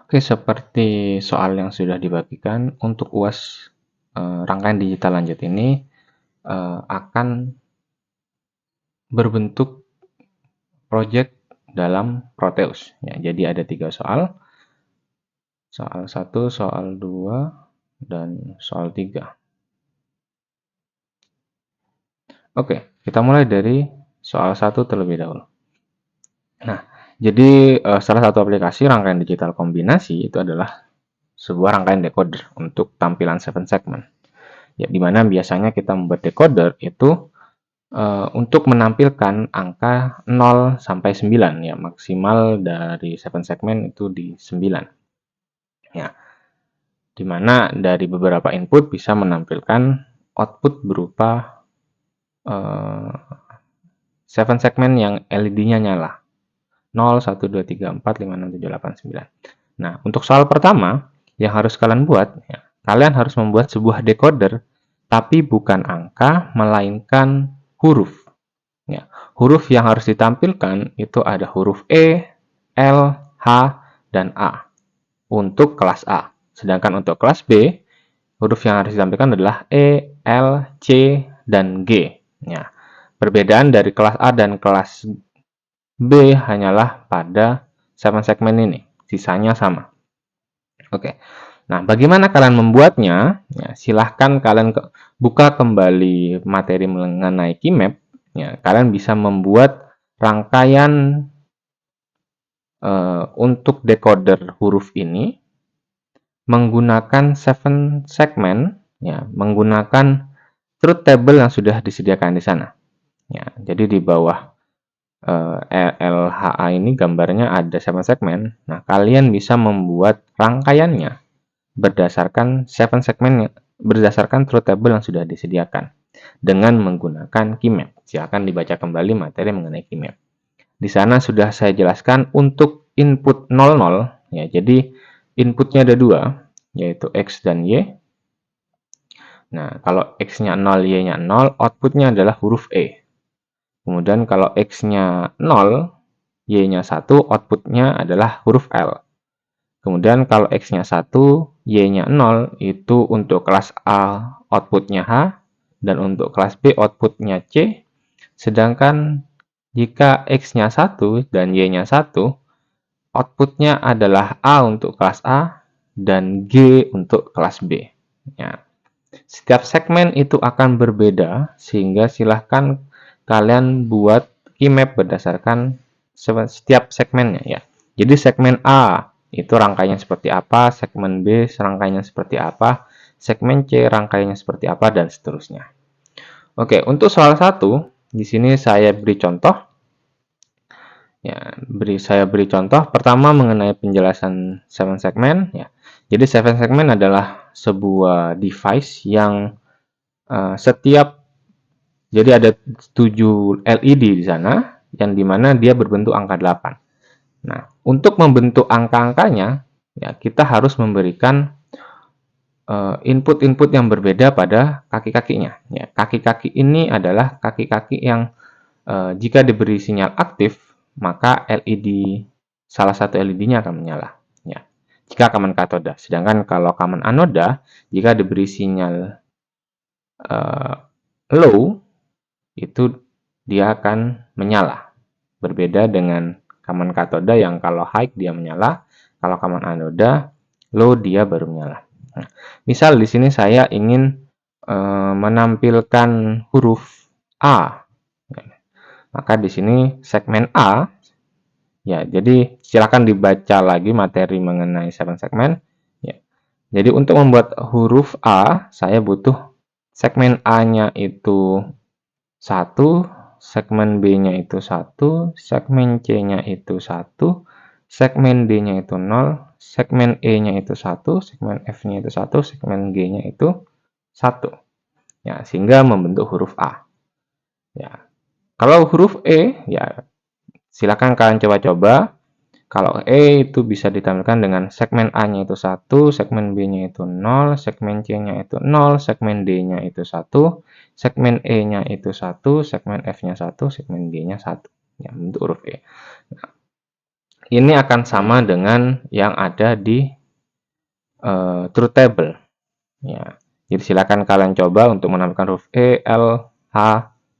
Oke, seperti soal yang sudah dibagikan, untuk UAS rangkaian digital lanjut ini akan berbentuk project dalam Proteus. Ya, jadi ada 3 soal, soal 1, soal 2, dan soal 3. Oke, kita mulai dari soal 1 terlebih dahulu. Nah, jadi salah satu aplikasi rangkaian digital kombinasi itu adalah sebuah rangkaian decoder untuk tampilan 7 segment. Ya, di mana biasanya kita membuat decoder itu untuk menampilkan angka 0 sampai 9 ya, maksimal dari 7 segment itu di 9. Ya, di mana dari beberapa input bisa menampilkan output berupa 7 segment yang LED-nya nyala. 0, 1, 2, 3, 4, 5, 6, 7, 8, 9. Nah, untuk soal pertama yang harus kalian buat, ya, kalian harus membuat sebuah decoder tapi bukan angka, melainkan huruf. Ya, huruf yang harus ditampilkan itu ada huruf E, L, H, dan A untuk kelas A. Sedangkan untuk kelas B, huruf yang harus ditampilkan adalah E, L, C, dan G. Ya, perbedaan dari kelas A dan kelas B hanyalah pada 7 segmen ini. Sisanya sama. Oke. Nah, bagaimana kalian membuatnya? Ya, silahkan kalian buka kembali materi mengenai keymap. Ya, kalian bisa membuat rangkaian untuk decoder huruf ini menggunakan 7 segment, ya, menggunakan truth table yang sudah disediakan di sana. Ya, jadi di bawah LHA ini gambarnya ada 7 segmen. Nah, kalian bisa membuat rangkaiannya berdasarkan 7 segmen berdasarkan truth table yang sudah disediakan dengan menggunakan keymap. Silakan dibaca kembali materi mengenai keymap. Di sana sudah saya jelaskan untuk input 00 ya. Jadi inputnya ada 2 yaitu X dan Y. Nah, kalau X-nya 0, Y-nya 0, outputnya adalah huruf E. Kemudian kalau X-nya 0, Y-nya 1, outputnya adalah huruf L. Kemudian kalau X-nya 1, Y-nya 0, itu untuk kelas A outputnya H, dan untuk kelas B outputnya C. Sedangkan jika X-nya 1 dan Y-nya 1, outputnya adalah A untuk kelas A dan G untuk kelas B. Ya. Setiap segmen itu akan berbeda, sehingga silahkan kalian buat keymap berdasarkan setiap segmennya ya. Jadi segmen A itu rangkaiannya seperti apa, segmen B rangkaiannya seperti apa, segmen C rangkaiannya seperti apa, dan seterusnya. Oke, untuk soal 1, di sini saya beri contoh. Ya, saya beri contoh pertama mengenai penjelasan 7 segmen ya. Jadi 7 segmen adalah sebuah device yang jadi ada 7 LED di sana yang dimana dia berbentuk angka 8. Nah, untuk membentuk angka-angkanya ya kita harus memberikan input-input yang berbeda pada kaki-kakinya. Ya, kaki-kaki ini adalah kaki-kaki yang jika diberi sinyal aktif, maka LED salah satu LED-nya akan menyala. Ya, jika common katoda. Sedangkan kalau common anoda, jika diberi sinyal low, itu dia akan menyala. Berbeda dengan common katoda yang kalau high dia menyala, kalau common anoda low dia baru menyala. Nah, misal di sini saya ingin menampilkan huruf A. Maka di sini segmen A, ya, jadi silakan dibaca lagi materi mengenai 7 segmen. Ya. Jadi untuk membuat huruf A, saya butuh segmen A-nya itu 1, segmen B-nya itu 1, segmen C-nya itu 1, segmen D-nya itu 0, segmen E-nya itu 1, segmen F-nya itu 1, segmen G-nya itu 1. Ya, sehingga membentuk huruf A. Ya. Kalau huruf E, ya silakan kalian coba-coba. Kalau E itu bisa ditampilkan dengan segmen A-nya itu 1, segmen B-nya itu 0, segmen C-nya itu 0, segmen D-nya itu 1, segmen E-nya itu 1, segmen F-nya 1, segmen G-nya 1. Ya, bentuk huruf E. Nah, ini akan sama dengan yang ada di truth table. Ya. Jadi silakan kalian coba untuk menampilkan huruf E, L, H,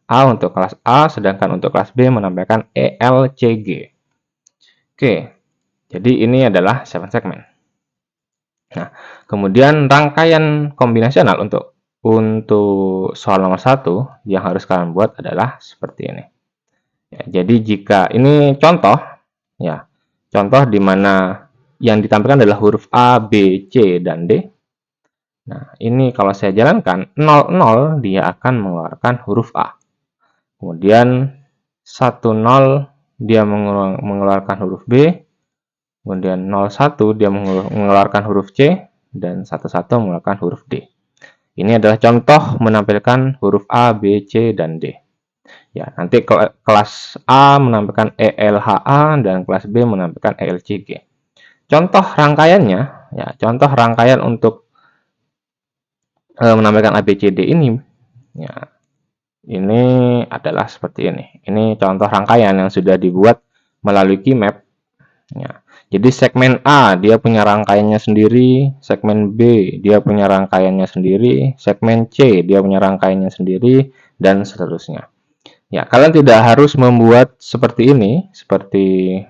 A untuk kelas A, sedangkan untuk kelas B menampilkan E, L, C, G. Oke, jadi ini adalah 7 segmen. Nah, kemudian rangkaian kombinasional untuk soal nomor 1 yang harus kalian buat adalah seperti ini. Ya, jadi jika ini contoh, ya, contoh di mana yang ditampilkan adalah huruf A, B, C, dan D. Nah, ini kalau saya jalankan 00 dia akan mengeluarkan huruf A. Kemudian 10 dia mengeluarkan huruf B. Kemudian 01 dia mengeluarkan huruf C dan 11 mengeluarkan huruf D. Ini adalah contoh menampilkan huruf A, B, C, dan D. Ya, nanti kelas A menampilkan ELHA dan kelas B menampilkan ELCG. Contoh rangkaiannya, ya, contoh rangkaian untuk menampilkan ABCD ini, ya, ini adalah seperti ini. Ini contoh rangkaian yang sudah dibuat melalui keymap. Ya. Jadi segmen A dia punya rangkaiannya sendiri, segmen B dia punya rangkaiannya sendiri, segmen C dia punya rangkaiannya sendiri, dan seterusnya. Ya, kalian tidak harus membuat seperti ini, seperti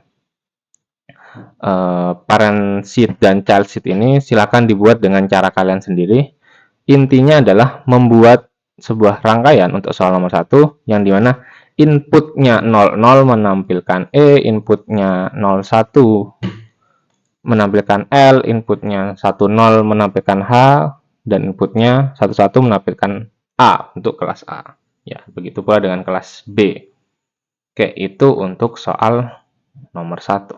parent sheet dan child sheet ini. Silakan dibuat dengan cara kalian sendiri. Intinya adalah membuat sebuah rangkaian untuk soal nomor 1 yang dimana inputnya 00 menampilkan E, inputnya 01 menampilkan L, inputnya 10 menampilkan H, dan inputnya 11 menampilkan A untuk kelas A. Ya, begitu pula dengan kelas B. Oke, itu untuk soal nomor 1.